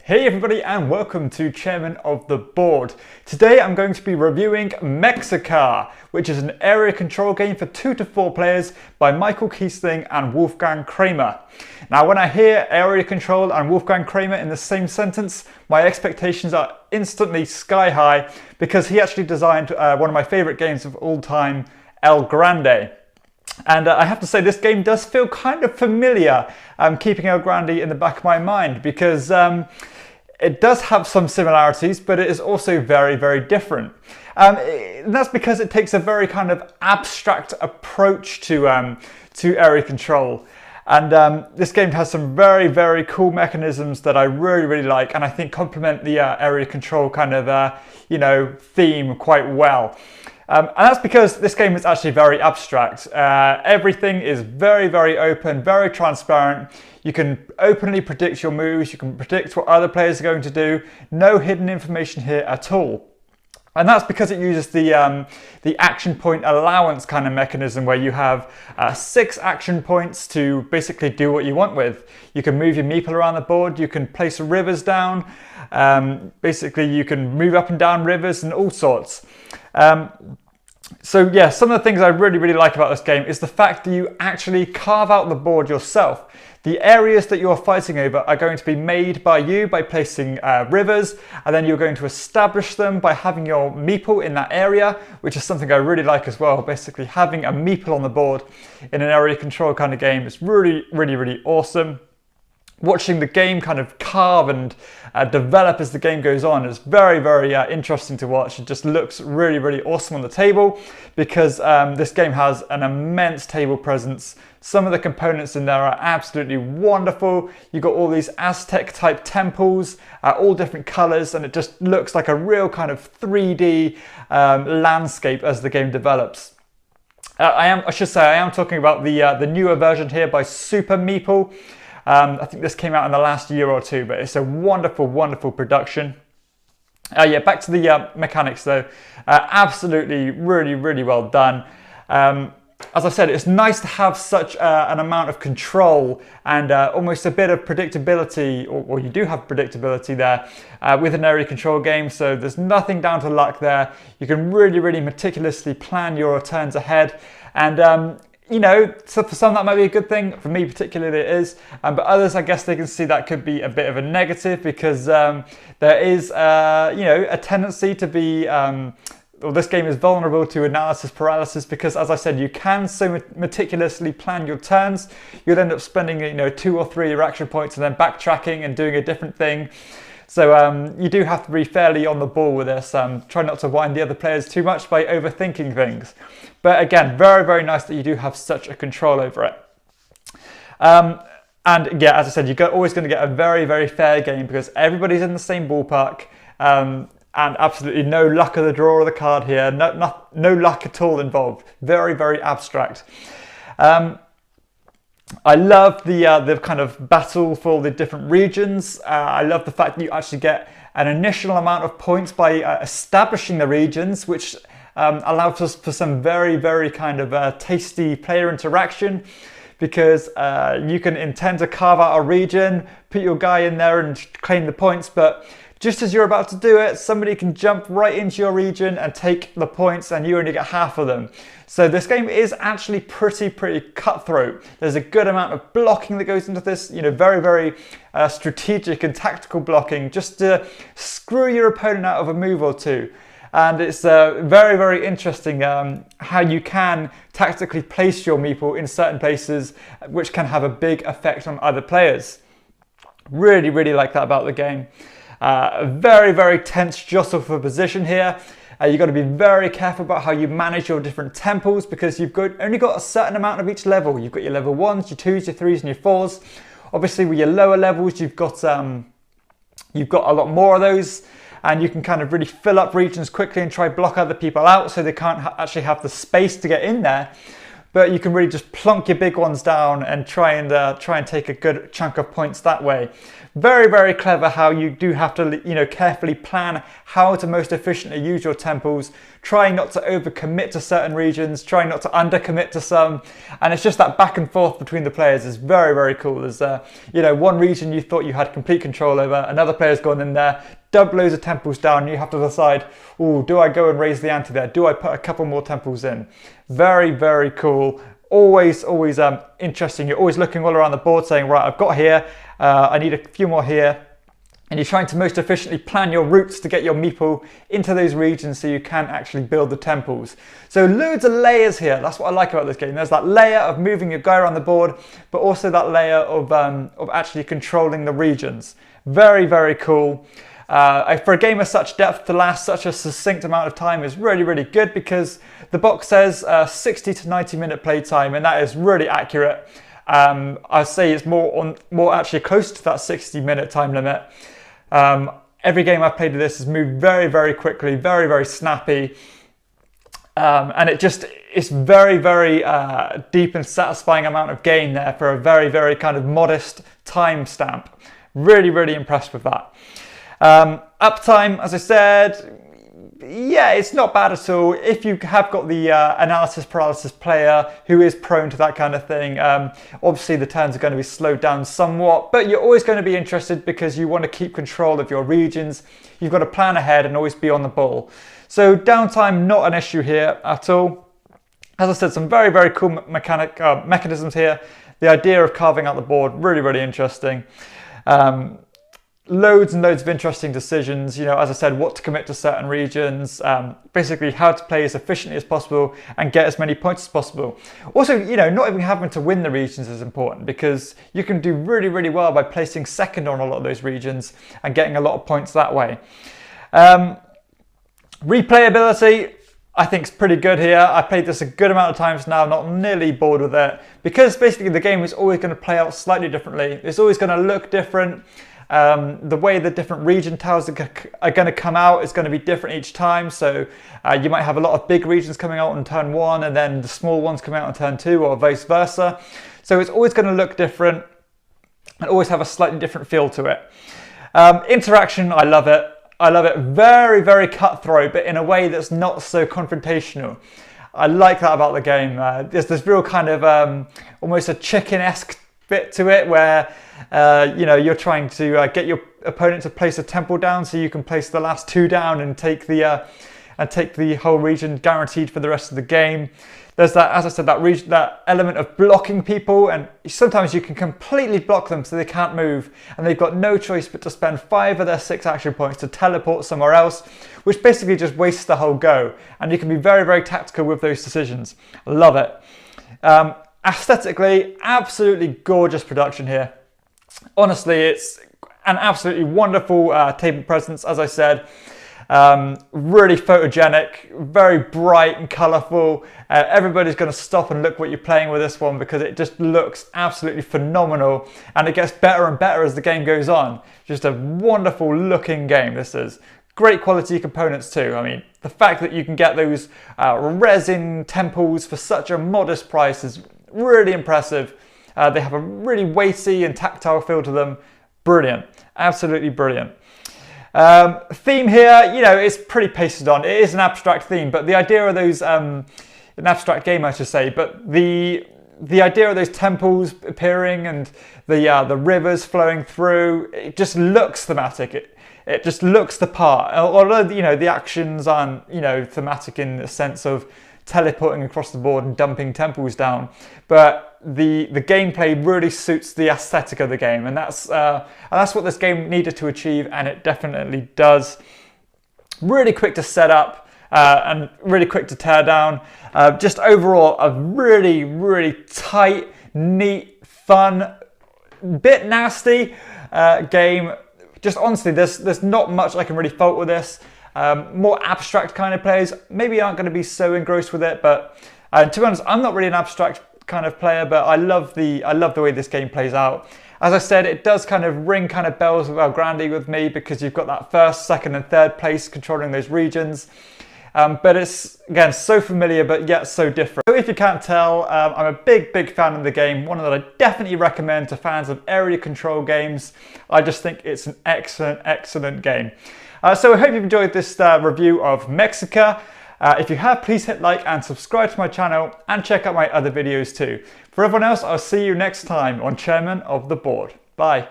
Hey everybody and welcome to Chairman of the Board. Today I'm going to be reviewing Mexica, which is an area control game for 2 to 4 players by Michael Kiesling and Wolfgang Kramer. Now when I hear area control and Wolfgang Kramer in the same sentence, my expectations are instantly sky high because he actually designed one of my favourite games of all time, El Grande. And I have to say this game does feel kind of familiar, keeping El Grande in the back of my mind because it does have some similarities, but it is also very, very different. And that's because it takes a very kind of abstract approach to area control. And this game has some very, very cool mechanisms that I really, really like, and I think complement the area control kind of, theme quite well. And that's because this game is actually very abstract. Everything is very, very open, very transparent. You can openly predict your moves. You can predict what other players are going to do. No hidden information here at all. And that's because it uses the action point allowance kind of mechanism where you have 6 action points to basically do what you want with. You can move your meeple around the board, you can place rivers down, basically you can move up and down rivers and all sorts. So yeah, some of the things I really, really like about this game is the fact that you actually carve out the board yourself. The areas that you're fighting over are going to be made by you by placing rivers, and then you're going to establish them by having your meeple in that area, which is something I really like as well. Basically having a meeple on the board in an area control kind of game is really, really, really awesome. Watching the game kind of carve and develop as the game goes on is very, very interesting to watch. It just looks really, really awesome on the table because this game has an immense table presence. Some of the components in there are absolutely wonderful. You've got all these Aztec type temples, all different colors, and it just looks like a real kind of 3D landscape as the game develops. I am talking about the newer version here by Super Meeple. I think this came out in the last year or two, but it's a wonderful, wonderful production. Yeah, back to the mechanics though. Absolutely, really, really well done. As I said, it's nice to have such an amount of control and almost a bit of predictability, or you do have predictability there with an area control game. So there's nothing down to luck there. You can really, really meticulously plan your turns ahead. And so for some that might be a good thing. For me particularly it is, but others I guess they can see that could be a bit of a negative because there is a tendency to be this game is vulnerable to analysis paralysis because, as I said, you can so meticulously plan your turns. You'll end up spending 2 or 3 action points and then backtracking and doing a different thing. So you do have to be fairly on the ball with this. Try not to wind the other players too much by overthinking things. But again, very, very nice that you do have such a control over it. And yeah, as I said, you're always going to get a very, very fair game because everybody's in the same ballpark. And absolutely no luck of the draw or the card here. No luck at all involved. Very, very abstract. I love the kind of battle for the different regions. I love the fact that you actually get an initial amount of points by establishing the regions, which allows us for some very, very kind of tasty player interaction because you can intend to carve out a region, put your guy in there and claim the points, but just as you're about to do it, somebody can jump right into your region and take the points and you only get half of them. So this game is actually pretty cutthroat. There's a good amount of blocking that goes into this, very, very strategic and tactical blocking just to screw your opponent out of a move or two. And it's very, very interesting how you can tactically place your meeple in certain places, which can have a big effect on other players. Really, really like that about the game. Very, very tense jostle for position here. You've got to be very careful about how you manage your different temples because you've only got a certain amount of each level. You've got your level 1s, your 2s, your 3s and your 4s. Obviously with your lower levels you've got a lot more of those, and you can kind of really fill up regions quickly and try block other people out so they can't actually have the space to get in there. but you can really just plonk your big ones down and try and take a good chunk of points that way. Very, very clever how you do have to, you know, carefully plan how to most efficiently use your temples, trying not to overcommit to certain regions, trying not to undercommit to some, and it's just that back and forth between the players is very, very cool. There's, you know, one region you thought you had complete control over, another player's gone in there, dubbed loads of temples down, and you have to decide, oh, do I go and raise the ante there? Do I put a couple more temples in? Very, very cool. Always interesting. You're always looking all around the board saying, right, I've got here, I need a few more here. And you're trying to most efficiently plan your routes to get your meeple into those regions so you can actually build the temples. So loads of layers here. That's what I like about this game. There's that layer of moving your guy around the board, but also that layer of actually controlling the regions. Very, very cool. For a game of such depth to last such a succinct amount of time is really, really good, because the box says 60 to 90 minute play time, and that is really accurate. I'd say it's more actually close to that 60-minute time limit. Every game I've played with this has moved very, very quickly, very, very snappy. And it's very, very deep and satisfying amount of game there for a very, very kind of modest time stamp. Really, really impressed with that. Uptime, as I said, yeah, it's not bad at all. If you have got the analysis paralysis player who is prone to that kind of thing, obviously the turns are going to be slowed down somewhat, but you're always going to be interested because you want to keep control of your regions. You've got to plan ahead and always be on the ball. So downtime, not an issue here at all. As I said, some very, very cool mechanisms here. The idea of carving out the board, really, really interesting. Loads and loads of interesting decisions, you know, as I said, what to commit to certain regions, basically how to play as efficiently as possible and get as many points as possible. Also, you know, not even having to win the regions is important, because you can do really, really well by placing second on a lot of those regions and getting a lot of points that way. Replayability, I think, is pretty good here. I played this a good amount of times now, not nearly bored with it, because basically the game is always going to play out slightly differently. It's always going to look different. The way the different region tiles are going to come out is going to be different each time. So you might have a lot of big regions coming out on turn 1 and then the small ones coming out on turn 2, or vice versa. So it's always going to look different and always have a slightly different feel to it. Interaction, I love it. I love it. Very, very cutthroat, but in a way that's not so confrontational. I like that about the game. There's this real kind of almost a chicken-esque bit to it, where you know, you're trying to get your opponent to place a temple down so you can place the last 2 down and take the whole region guaranteed for the rest of the game. There's that, as I said, that element of blocking people, and sometimes you can completely block them so they can't move, and they've got no choice but to spend 5 of their 6 action points to teleport somewhere else, which basically just wastes the whole go. And you can be very, very tactical with those decisions. Love it. Aesthetically, absolutely gorgeous production here. Honestly, it's an absolutely wonderful table presence, as I said. Really photogenic, very bright and colourful. Everybody's going to stop and look what you're playing with this one, because it just looks absolutely phenomenal, and it gets better and better as the game goes on. Just a wonderful looking game, this is. Great quality components too. I mean, the fact that you can get those resin temples for such a modest price is really impressive. They have a really weighty and tactile feel to them. Brilliant, absolutely brilliant. Theme here, you know, it's pretty pasted on. It is an abstract theme, but the idea of those, an abstract game I should say, but the idea of those temples appearing and the rivers flowing through, it just looks thematic. It just looks the part. Although, you know, the actions aren't, you know, thematic in the sense of teleporting across the board and dumping temples down, but the gameplay really suits the aesthetic of the game, and that's what this game needed to achieve, and it definitely does. Really quick to set up and really quick to tear down. Just overall a really, really tight, neat, fun, bit nasty game. Just honestly, there's not much I can really fault with this. More abstract kind of players maybe aren't going to be so engrossed with it, but to be honest, I'm not really an abstract kind of player, but I love the way this game plays out. As I said, it does kind of ring kind of bells of El Grande with me, because you've got that first, second and third place controlling those regions. but it's, again, so familiar but yet so different. So if you can't tell, I'm a big fan of the game, one that I definitely recommend to fans of area control games. I just think it's an excellent game. So I hope you've enjoyed this review of Mexica. If you have, please hit like and subscribe to my channel and check out my other videos too. For everyone else, I'll see you next time on Chairman of the Board. Bye.